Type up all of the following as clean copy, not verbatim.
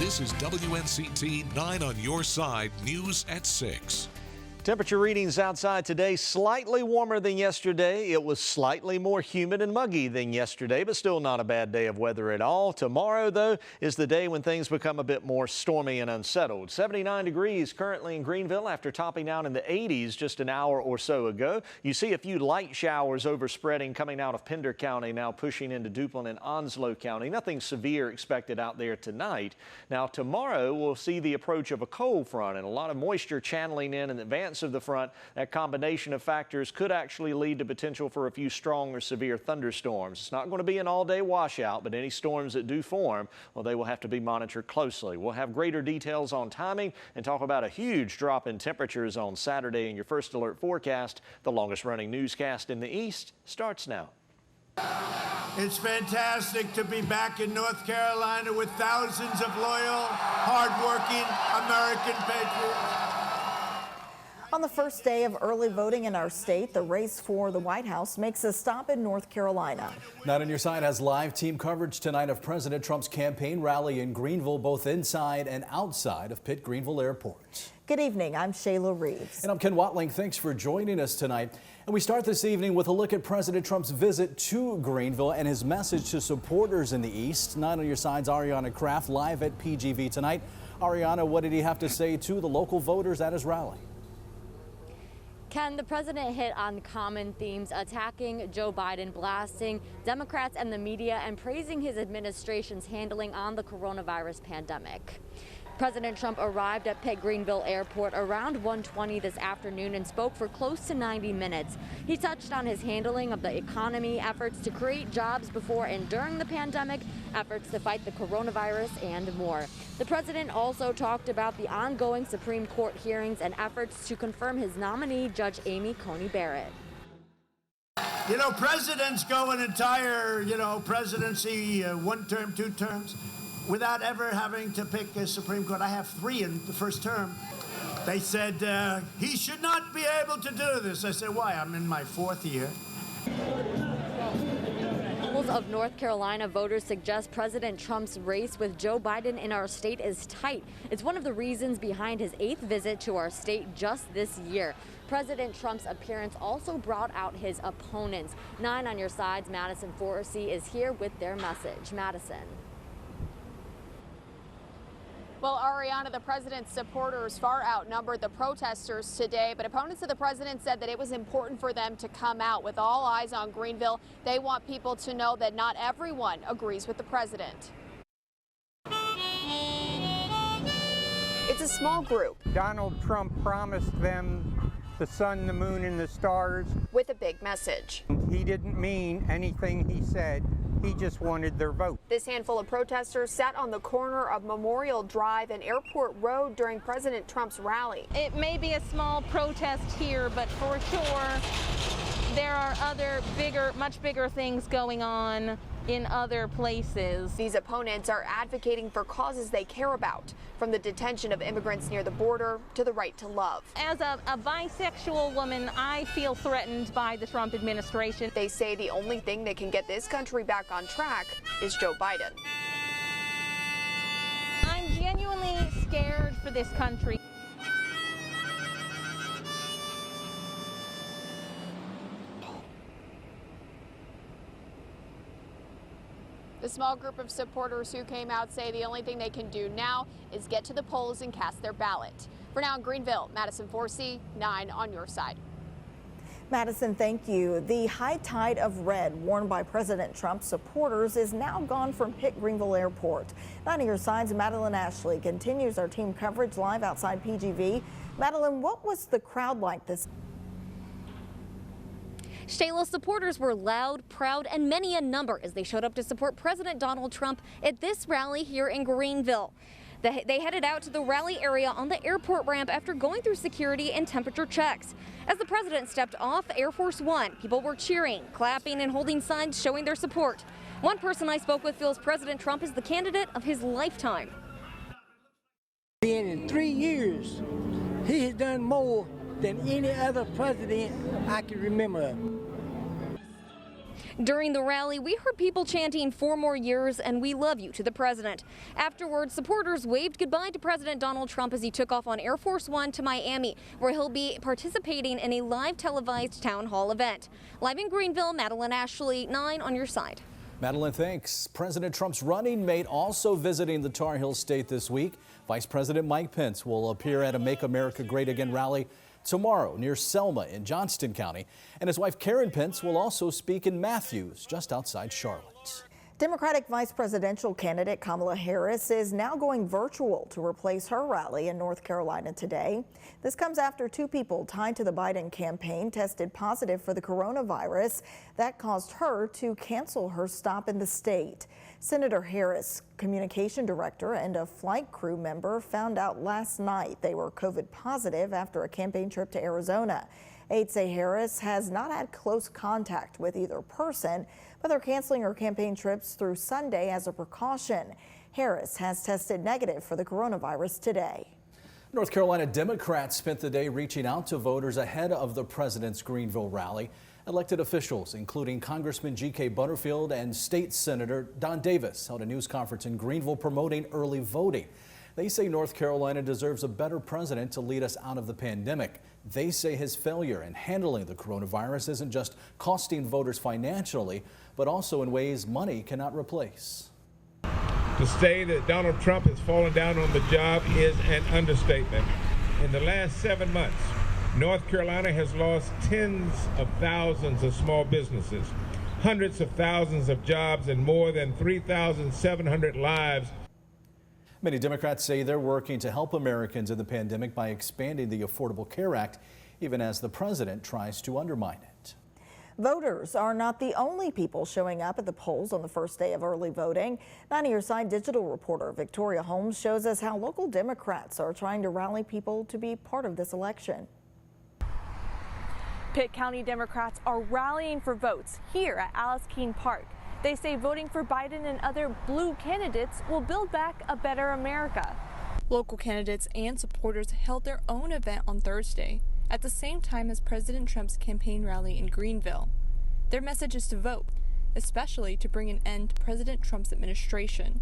This is WNCT 9 on your side, news at 6. Temperature readings outside today slightly warmer than yesterday. It was slightly more humid and muggy than yesterday, but still not a bad day of weather at all. Tomorrow, though, is the day when things become a bit more stormy and unsettled. 79 degrees currently in Greenville after topping out in the 80s just an hour or so ago. You see a few light showers overspreading coming out of Pender County, now pushing into Duplin and Onslow County. Nothing severe expected out there tonight. Now, tomorrow we'll see the approach of a cold front and a lot of moisture channeling in advance of the front. That combination of factors could actually lead to potential for a few strong or severe thunderstorms. It's not going to be an all-day washout, but any storms that do form, well, they will have to be monitored closely. We'll have greater details on timing and talk about a huge drop in temperatures on Saturday in your first alert forecast. The longest running newscast in the East starts now. It's fantastic to be back in North Carolina with thousands of loyal, hardworking American patriots. On the first day of early voting in our state, the race for the White House makes a stop in North Carolina. 9 on Your Side has live team coverage tonight of President Trump's campaign rally in Greenville, both inside and outside of Pitt Greenville Airport. Good evening, I'm Shayla Reeves. And I'm Ken Watling. Thanks for joining us tonight. And we start this evening with a look at President Trump's visit to Greenville and his message to supporters in the East. 9 on Your Side's Ariana Kraft live at PGV tonight. Ariana, what did he have to say to the local voters at his rally? Ken, the president hit on common themes, attacking Joe Biden, blasting Democrats and the media, and praising his administration's handling on the coronavirus pandemic. President Trump arrived at Pitt Greenville Airport around 1:20 this afternoon and spoke for close to 90 minutes. He touched on his handling of the economy, efforts to create jobs before and during the pandemic, efforts to fight the coronavirus, and more. The president also talked about the ongoing Supreme Court hearings and efforts to confirm his nominee, Judge Amy Coney Barrett. You know, presidents go an entire, presidency, one term, 2 terms, without ever having to pick a Supreme Court. I have 3 in the first term. They said, he should not be able to do this. I said, why? I'm in my 4th year. Polls of North Carolina voters suggest President Trump's race with Joe Biden in our state is tight. It's one of the reasons behind his 8th visit to our state just this year. President Trump's appearance also brought out his opponents. 9 on Your Side's Madison Forsey is here with their message. Madison. Well, Ariana, the president's supporters far outnumbered the protesters today, but opponents of the president said that it was important for them to come out. With all eyes on Greenville, they want people to know that not everyone agrees with the president. It's a small group. Donald Trump promised them the sun, the moon, and the stars. With a big message. He didn't mean anything he said. He just wanted their vote. This handful of protesters sat on the corner of Memorial Drive and Airport Road during President Trump's rally. It may be a small protest here, but for sure there are other much bigger things going on in other places. These opponents are advocating for causes they care about, from the detention of immigrants near the border to the right to love. As a bisexual woman, I feel threatened by the Trump administration. They say the only thing that can get this country back on track is Joe Biden. I'm genuinely scared for this country. The small group of supporters who came out say the only thing they can do now is get to the polls and cast their ballot. For now in Greenville, Madison Forsey, 9 on Your Side. Madison, thank you. The high tide of red worn by President Trump's supporters is now gone from Pitt Greenville Airport. 9 on Your Side's Madeline Ashley continues our team coverage live outside PGV. Madeline, what was the crowd like this? Shayla, supporters were loud, proud, and many in number as they showed up to support President Donald Trump at this rally here in Greenville. They headed out to the rally area on the airport ramp after going through security and temperature checks. As the president stepped off Air Force One, people were cheering, clapping, and holding signs showing their support. One person I spoke with feels President Trump is the candidate of his lifetime. In 3 years, he has done more than any other president I can remember. During the rally, we heard people chanting 4 more years and we love you to the president. Afterwards, supporters waved goodbye to President Donald Trump as he took off on Air Force One to Miami, where he'll be participating in a live televised town hall event. Live in Greenville, Madeline Ashley, 9 on your side. Madeline, thanks. President Trump's running mate also visiting the Tar Heel state this week. Vice President Mike Pence will appear at a Make America Great Again rally tomorrow near Selma in Johnston County. And his wife Karen Pence will also speak in Matthews, just outside Charlotte. Democratic vice presidential candidate Kamala Harris is now going virtual to replace her rally in North Carolina today. This comes after 2 people tied to the Biden campaign tested positive for the coronavirus. That caused her to cancel her stop in the state. Senator Harris, communication director and a flight crew member, found out last night they were COVID positive after a campaign trip to Arizona. Aides say Harris has not had close contact with either person, but they're canceling her campaign trips through Sunday as a precaution. Harris has tested negative for the coronavirus today. North Carolina Democrats spent the day reaching out to voters ahead of the president's Greenville rally. Elected officials, including Congressman G.K. Butterfield and State Senator Don Davis, held a news conference in Greenville promoting early voting. They say North Carolina deserves a better president to lead us out of the pandemic. They say his failure in handling the coronavirus isn't just costing voters financially, but also in ways money cannot replace. To say that Donald Trump has fallen down on the job is an understatement. In the last 7 months, North Carolina has lost tens of thousands of small businesses, hundreds of thousands of jobs, and more than 3,700 lives. Many Democrats say they're working to help Americans in the pandemic by expanding the Affordable Care Act, even as the president tries to undermine it. Voters are not the only people showing up at the polls on the first day of early voting. 9 Your Side digital reporter Victoria Holmes shows us how local Democrats are trying to rally people to be part of this election. Pitt County Democrats are rallying for votes here at Alice Keene Park. They say voting for Biden and other blue candidates will build back a better America. Local candidates and supporters held their own event on Thursday, at the same time as President Trump's campaign rally in Greenville. Their message is to vote, especially to bring an end to President Trump's administration.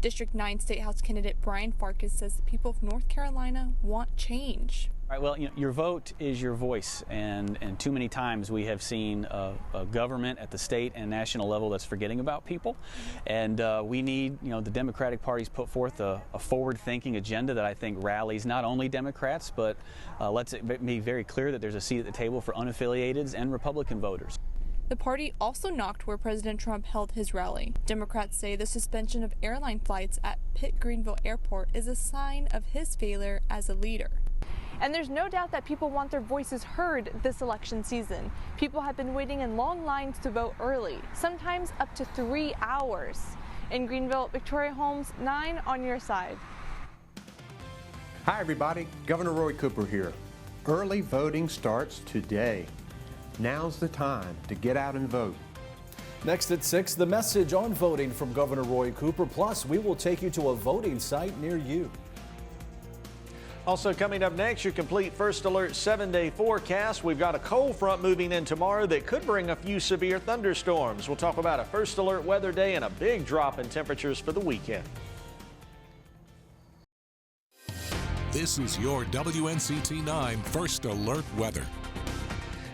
District 9 State House candidate Brian Farkas says the people of North Carolina want change. All right, well, your vote is your voice, and too many times we have seen a government at the state and national level that's forgetting about people, and we need, the Democratic Party's put forth a forward-thinking agenda that I think rallies not only Democrats, but lets it be very clear that there's a seat at the table for unaffiliated and Republican voters. The party also knocked where President Trump held his rally. Democrats say the suspension of airline flights at Pitt Greenville Airport is a sign of his failure as a leader. And there's no doubt that people want their voices heard this election season. People have been waiting in long lines to vote early, sometimes up to 3 hours. In Greenville, Victoria Holmes, 9 on your side. Hi everybody, Governor Roy Cooper here. Early voting starts today. Now's the time to get out and vote. Next at 6, the message on voting from Governor Roy Cooper. Plus, we will take you to a voting site near you. Also coming up next, your complete First Alert 7-day forecast. We've got a cold front moving in tomorrow that could bring a few severe thunderstorms. We'll talk about a First Alert weather day and a big drop in temperatures for the weekend. This is your WNCT-9 First Alert weather.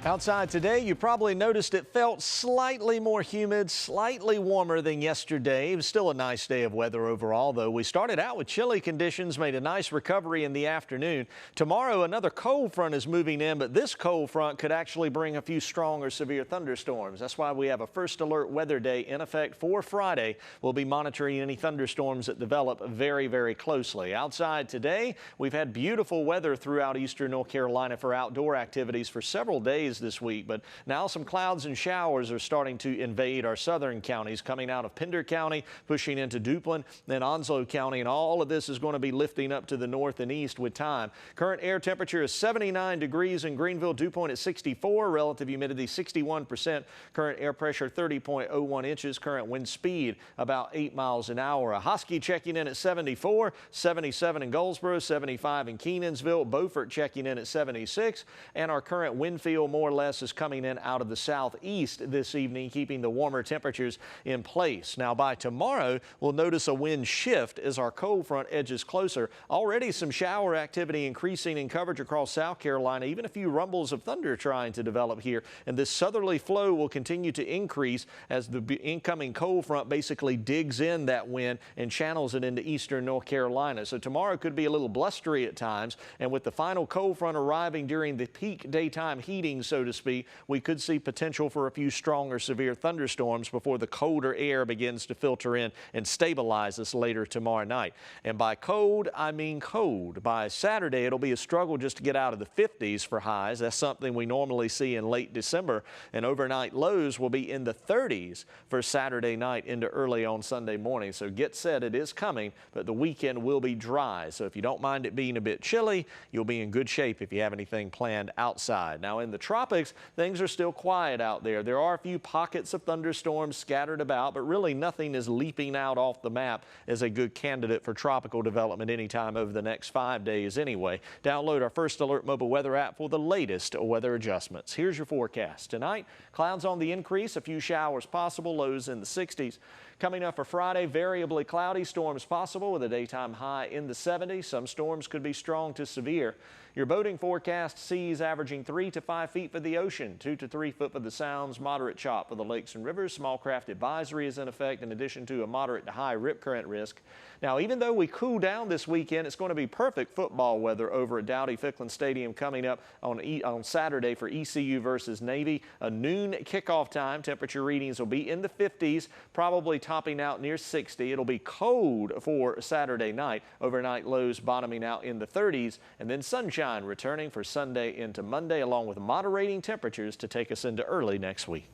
Outside today, you probably noticed it felt slightly more humid, slightly warmer than yesterday. It was still a nice day of weather overall, though. We started out with chilly conditions, made a nice recovery in the afternoon. Tomorrow, another cold front is moving in, but this cold front could actually bring a few strong or severe thunderstorms. That's why we have a First Alert weather day in effect for Friday. We'll be monitoring any thunderstorms that develop very, very closely. Outside today, we've had beautiful weather throughout eastern North Carolina for outdoor activities for several days this week, but now some clouds and showers are starting to invade our southern counties, coming out of Pender County, pushing into Duplin, then Onslow County, and all of this is going to be lifting up to the north and east with time. Current air temperature is 79 degrees in Greenville, dew point at 64, relative humidity 61%, current air pressure 30.01 inches, current wind speed about 8 miles an hour. A Husky checking in at 74, 77 in Goldsboro, 75 in Kenansville, Beaufort checking in at 76, and our current wind field more or less is coming in out of the southeast this evening, keeping the warmer temperatures in place. Now by tomorrow, we'll notice a wind shift as our cold front edges closer. Already some shower activity increasing in coverage across South Carolina, even a few rumbles of thunder trying to develop here. And this southerly flow will continue to increase as the incoming cold front basically digs in that wind and channels it into eastern North Carolina. So tomorrow could be a little blustery at times, and with the final cold front arriving during the peak daytime heating, so to speak, we could see potential for a few stronger severe thunderstorms before the colder air begins to filter in and stabilize us later tomorrow night. And by cold, I mean cold. By Saturday, it'll be a struggle just to get out of the 50s for highs. That's something we normally see in late December, and overnight lows will be in the 30s for Saturday night into early on Sunday morning. So get set, it is coming, but the weekend will be dry. So if you don't mind it being a bit chilly, you'll be in good shape if you have anything planned outside. Now in the tropics, things are still quiet out there. There are a few pockets of thunderstorms scattered about, but really nothing is leaping out off the map as a good candidate for tropical development anytime over the next 5 days anyway. Download our First Alert mobile weather app for the latest weather adjustments. Here's your forecast. Tonight, clouds on the increase, a few showers possible, lows in the 60s. Coming up for Friday, variably cloudy, storms possible with a daytime high in the 70s. Some storms could be strong to severe. Your boating forecast seas averaging 3 to 5 feet for the ocean, 2 to 3 foot for the sounds, moderate chop for the lakes and rivers. Small craft advisory is in effect in addition to a moderate to high rip current risk. Now, even though we cool down this weekend, it's going to be perfect football weather over at Dowdy-Ficklin Stadium coming up on Saturday for ECU versus Navy. A noon kickoff time. Temperature readings will be in the 50s, probably topping out near 60. It'll be cold for Saturday night. Overnight lows bottoming out in the 30s, and then sunshine returning for Sunday into Monday, along with moderating temperatures to take us into early next week.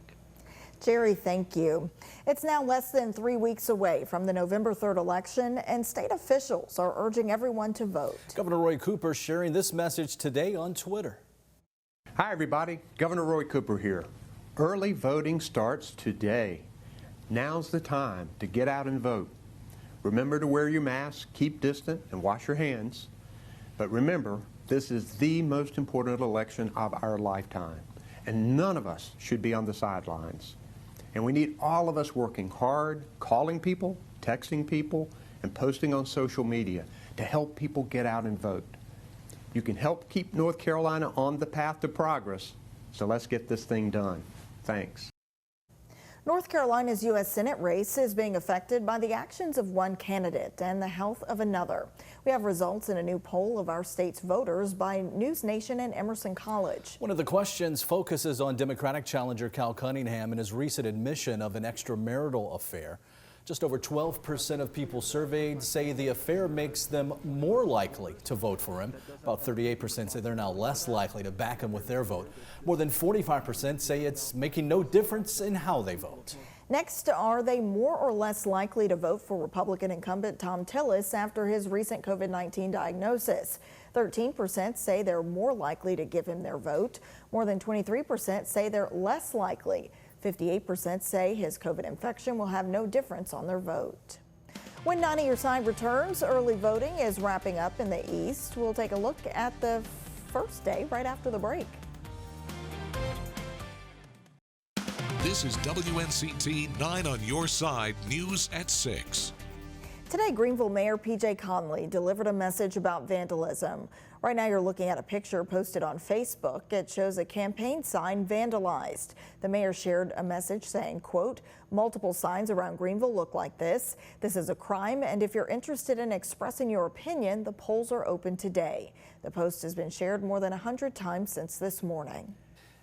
Jerry, thank you. It's now less than 3 weeks away from the November 3rd election, and state officials are urging everyone to vote. Governor Roy Cooper sharing this message today on Twitter. Hi everybody, Governor Roy Cooper here. Early voting starts today. Now's the time to get out and vote. Remember to wear your mask, keep distant, and wash your hands. But remember, this is the most important election of our lifetime, and none of us should be on the sidelines. And we need all of us working hard, calling people, texting people, and posting on social media to help people get out and vote. You can help keep North Carolina on the path to progress, so let's get this thing done. Thanks. North Carolina's U.S. Senate race is being affected by the actions of one candidate and the health of another. We have results in a new poll of our state's voters by News Nation and Emerson College. One of the questions focuses on Democratic challenger Cal Cunningham and his recent admission of an extramarital affair. Just over 12% of people surveyed say the affair makes them more likely to vote for him. About 38% say they're now less likely to back him with their vote. More than 45% say it's making no difference in how they vote. Next, are they more or less likely to vote for Republican incumbent Tom Tillis after his recent COVID-19 diagnosis? 13% say they're more likely to give him their vote. More than 23% say they're less likely. 58% say his COVID infection will have no difference on their vote. When 9 on Your Side returns, early voting is wrapping up in the East. We'll take a look at the first day right after the break. This is WNCT 9 on Your Side News at 6. Today, Greenville Mayor P.J. Conley delivered a message about vandalism. Right now, you're looking at a picture posted on Facebook. It shows a campaign sign vandalized. The mayor shared a message saying, quote, "Multiple signs around Greenville look like this. This is a crime, and if you're interested in expressing your opinion, the polls are open today." The post has been shared more than 100 times since this morning.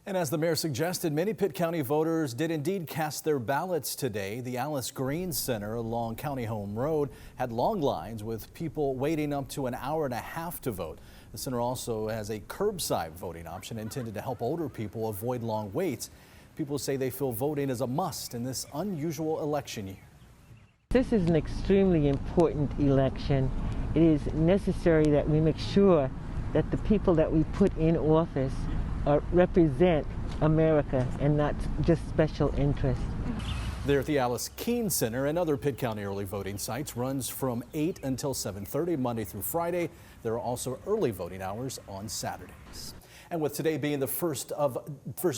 And as the mayor suggested, many Pitt County voters did indeed cast their ballots today. The Alice Green Center along County Home Road had long lines with people waiting up to an hour and a half to vote. The center also has a curbside voting option intended to help older people avoid long waits. People say they feel voting is a must in this unusual election year. This is an extremely important election. It is necessary that we make sure that the people that we put in office represent America and not just special interests. There at the Alice Keene Center and other Pitt County early voting sites runs from 8 until 7:30 Monday through Friday. There are also early voting hours on Saturdays. And with today being the first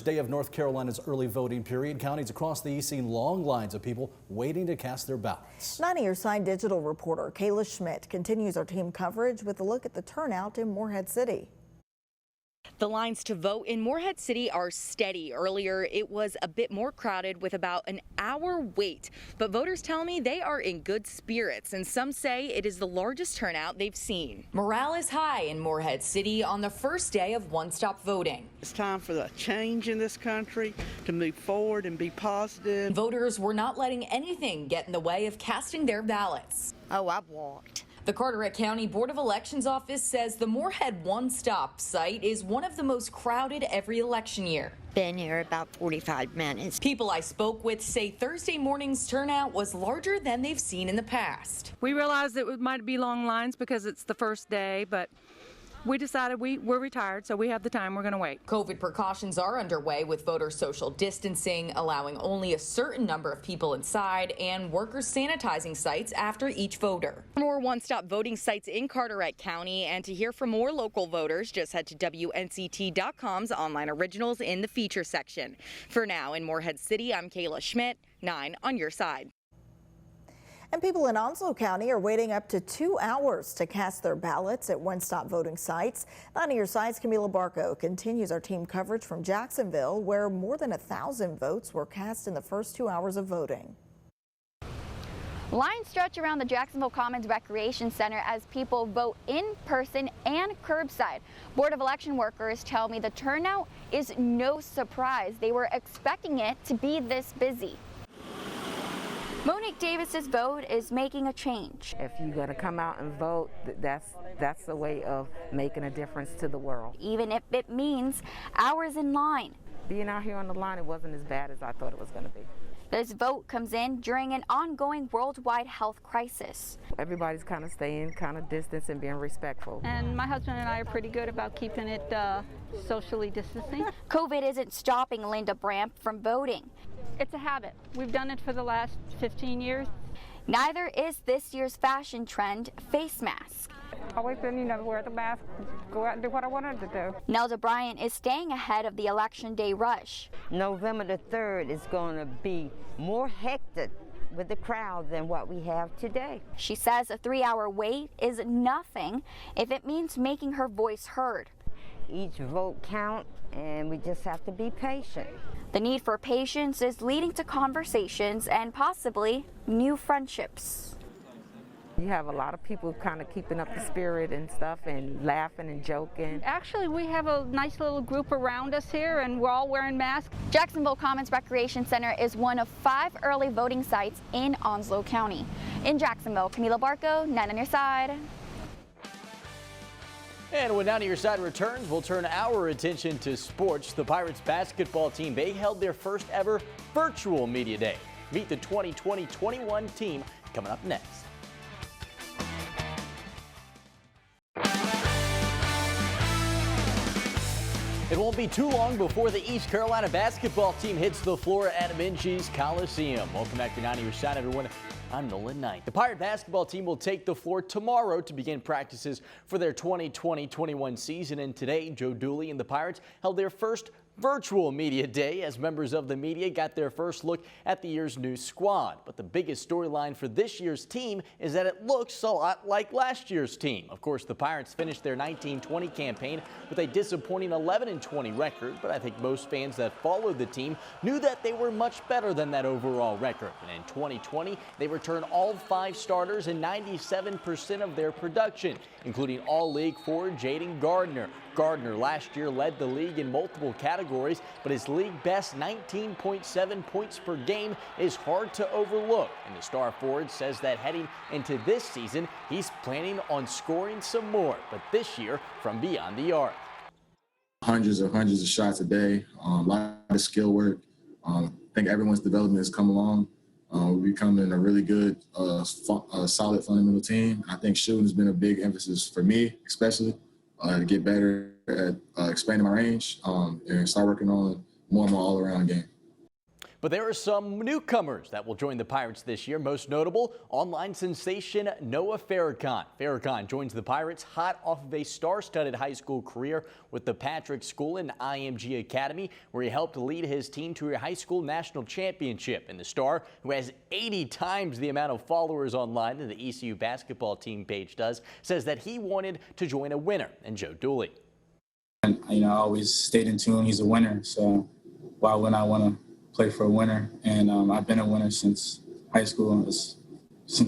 day of North Carolina's early voting period, counties across the east seen long lines of people waiting to cast their ballots. 9 on your side digital reporter Kayla Schmidt continues our team coverage with a look at the turnout in Morehead City. The lines to vote in Morehead City are steady. Earlier, it was a bit more crowded with about an hour wait. But voters tell me they are in good spirits, and some say it is the largest turnout they've seen. Morale is high in Morehead City on the first day of one-stop voting. It's time for the change in this country to move forward and be positive. Voters were not letting anything get in the way of casting their ballots. Oh, I've walked. The Carteret County Board of Elections office says the Morehead one-stop site is one of the most crowded every election year. Been here about 45 minutes. People I spoke with say Thursday morning's turnout was larger than they've seen in the past. We realized it might be long lines because it's the first day, but we decided we're retired, so we have the time. We're going to wait. COVID precautions are underway with voter social distancing, allowing only a certain number of people inside, and workers sanitizing sites after each voter. More one-stop voting sites in Carteret County, and to hear from more local voters, just head to WNCT.com's online originals in the feature section. For now, in Morehead City, I'm Kayla Schmidt, 9 on your side. And people in Onslow County are waiting up to 2 hours to cast their ballots at one-stop voting sites. 9 on your side's Camila Barco continues our team coverage from Jacksonville, where more than 1,000 votes were cast in the first 2 hours of voting. Lines stretch around the Jacksonville Commons Recreation Center as people vote in person and curbside. Board of Election workers tell me the turnout is no surprise. They were expecting it to be this busy. Monique Davis's vote is making a change. If you're going to come out and vote, that's the way of making a difference to the world. Even if it means hours in line. Being out here on the line, it wasn't as bad as I thought it was going to be. This vote comes in during an ongoing worldwide health crisis. Everybody's kind of staying kind of distance and being respectful. And my husband and I are pretty good about keeping it socially distancing. COVID isn't stopping Linda Bramp from voting. It's a habit. We've done it for the last 15 years. Neither is this year's fashion trend, face mask. Always been, wear the mask, go out and do what I wanted to do. Nelda Bryant is staying ahead of the election day rush. November the 3rd is going to be more hectic with the crowd than what we have today. She says a 3-hour wait is nothing if it means making her voice heard. Each vote counts, and we just have to be patient. The need for patience is leading to conversations and possibly new friendships. You have a lot of people kind of keeping up the spirit and stuff and laughing and joking. Actually, we have a nice little group around us here, and we're all wearing masks. Jacksonville Commons Recreation Center is one of 5 early voting sites in Onslow County. In Jacksonville, Camila Barco, 9 on your side. And when 9 on your side returns, we'll turn our attention to sports. The Pirates basketball team, they held their first ever virtual media day. Meet the 2020-21 team coming up next. It won't be too long before the East Carolina basketball team hits the floor at Minges Coliseum. Welcome back to 9 on your side, everyone. I'm Nolan Knight. The Pirate basketball team will take the floor tomorrow to begin practices for their 2020-21 season. And today, Joe Dooley and the Pirates held their first virtual media day as members of the media got their first look at the year's new squad. But the biggest storyline for this year's team is that it looks a lot like last year's team. Of course, the Pirates finished their 19-20 campaign with a disappointing 11-20 record, but I think most fans that followed the team knew that they were much better than that overall record. And in 2020, they returned all 5 starters and 97% of their production, including all-league forward Jaden Gardner. Gardner last year led the league in multiple categories, but his league best 19.7 points per game is hard to overlook. And the star forward says that heading into this season, he's planning on scoring some more, but this year from beyond the arc. Hundreds of shots a day, a lot of skill work. I think everyone's development has come along. We're becoming a really good, solid fundamental team. I think shooting has been a big emphasis for me, especially. To get better at expanding my range and start working on more and more all-around game. But there are some newcomers that will join the Pirates this year. Most notable, online sensation Noah Farrakhan. Farrakhan joins the Pirates hot off of a star-studded high school career with the Patrick School and IMG Academy, where he helped lead his team to a high school national championship. And the star, who has 80 times the amount of followers online than the ECU basketball team page does, says that he wanted to join a winner. And Joe Dooley. And, I always stayed in tune. He's a winner, so why wouldn't I want to play for a winner? And I've been a winner since high school. So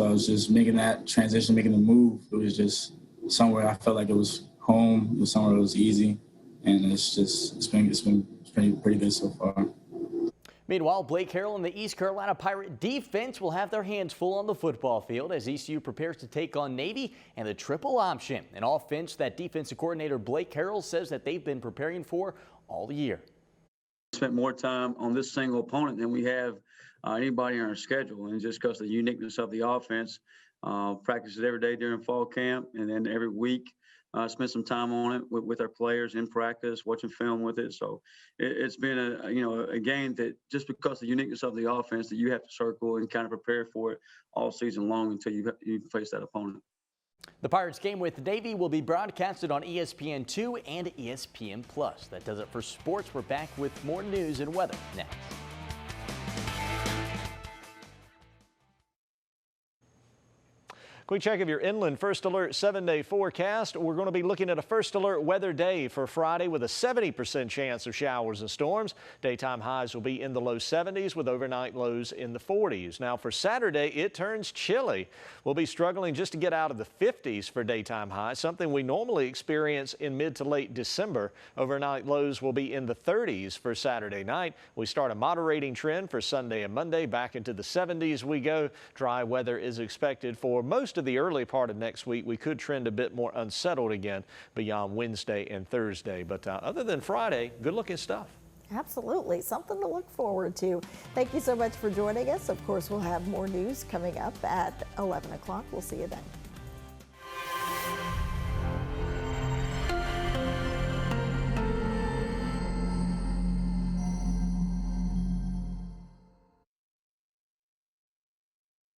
I was just making that transition, making the move. It was just somewhere I felt like it was home. It was somewhere that was easy, and it's been pretty good so far. Meanwhile, Blake Harrell and the East Carolina Pirate defense will have their hands full on the football field as ECU prepares to take on Navy and the triple option, an offense that defensive coordinator Blake Harrell says that they've been preparing for all year. Spent more time on this single opponent than we have anybody on our schedule, and just because of the uniqueness of the offense, practices every day during fall camp, and then every week spent some time on it with our players in practice, watching film with it. So it's been a game that, just because of the uniqueness of the offense, that you have to circle and kind of prepare for it all season long until you face that opponent. The Pirates game with Navy will be broadcasted on ESPN2 and ESPN+. That does it for sports. We're back with more news and weather next. Quick check of your inland First Alert 7-day forecast. We're going to be looking at a First Alert weather day for Friday with a 70% chance of showers and storms. Daytime highs will be in the low 70s with overnight lows in the 40s. Now for Saturday, it turns chilly. We'll be struggling just to get out of the 50s for daytime highs, something we normally experience in mid to late December. Overnight lows will be in the 30s for Saturday night. We start a moderating trend for Sunday and Monday. Back into the 70s we go. Dry weather is expected for most of the early part of next week. We could trend a bit more unsettled again beyond Wednesday and Thursday. But other than Friday, good looking stuff. Absolutely. Something to look forward to. Thank you so much for joining us. Of course, we'll have more news coming up at 11 o'clock. We'll see you then.